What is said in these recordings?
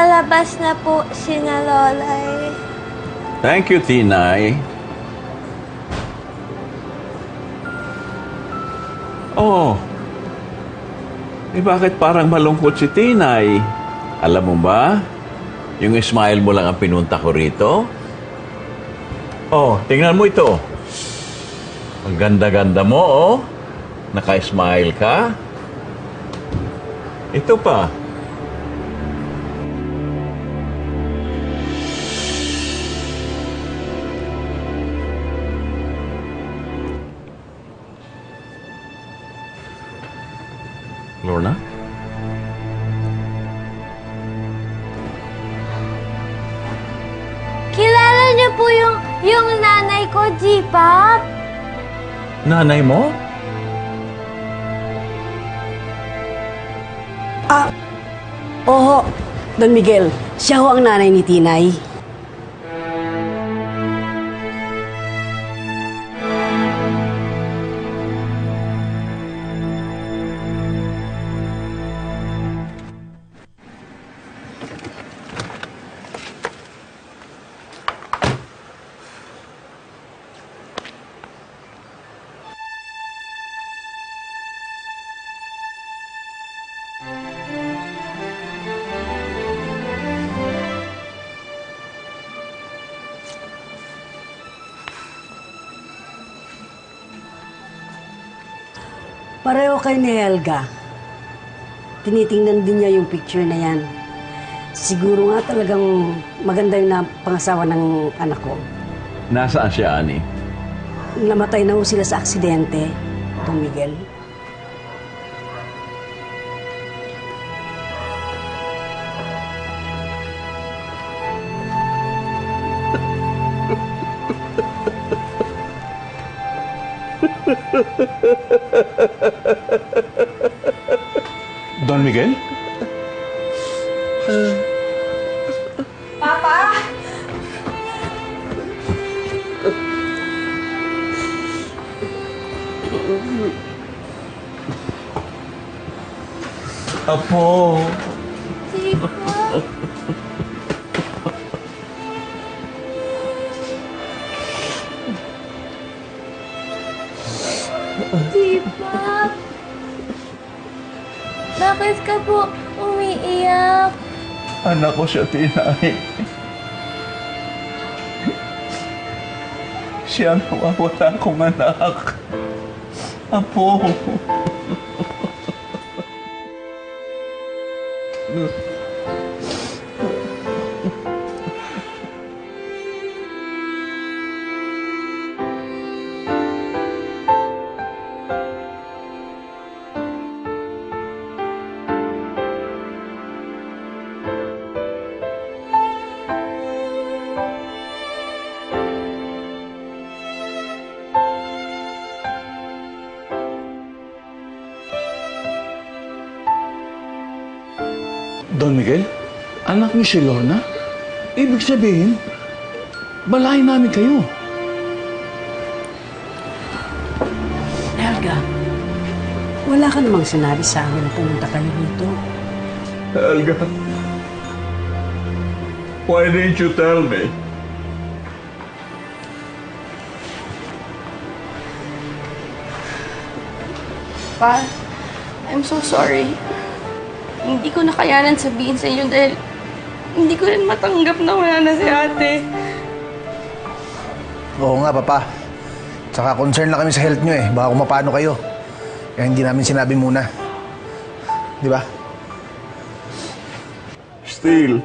Nasa labas na po sina Lolay. Thank you, Tinay. Oh, bakit parang malungkot si Tinay? Alam mo ba, yung smile mo lang ang pinunta ko rito? Oh, tingnan mo ito. Ang ganda-ganda mo, oh. Naka-smile ka. Ito pa. Lorna? Kilala niyo po yung nanay ko, G-Pop? Nanay mo? Oo, Don Miguel. Siya ho ang nanay ni Tinay. Pareho kayo ni Helga. Tinitingnan din niya yung picture na yan. Siguro nga talagang maganda yung pangasawa ng anak ko. Nasaan siya, Ani? Namatay na ho sila sa aksidente, Don Miguel. Don Miguel? Papa! Apo. G-Pop? G-Pop? Bakit ka po umiiyak? Anak ko siya, Tinay. Siya ang nawawala kong anak. Apo. Don Miguel? Anak niyo si Lorna? Ibig sabihin, balahin namin kayo. Helga, wala ka namang sinabi sa amin na pumunta kayo dito. Helga, why didn't you tell me? Pa, I'm so sorry. Hindi ko nakayanan sabihin sa inyo dahil hindi ko rin matanggap na wala na si ate. Oo nga, Papa. Tsaka concern lang kami sa health nyo eh. Baka kung mapano kayo. Kaya hindi namin sinabi muna. Di ba? Still,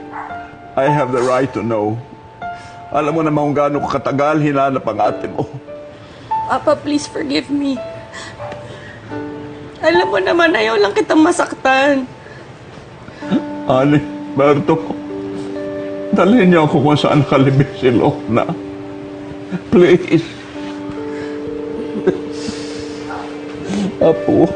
I have the right to know. Alam mo naman kung gaano katagal hinanap ang ate mo. Papa, please forgive me. Alam mo naman, ayaw lang kitang masaktan. Ani, Berto, dalhin niyo ako kung saan kalibig si Lorna. Please. Apo.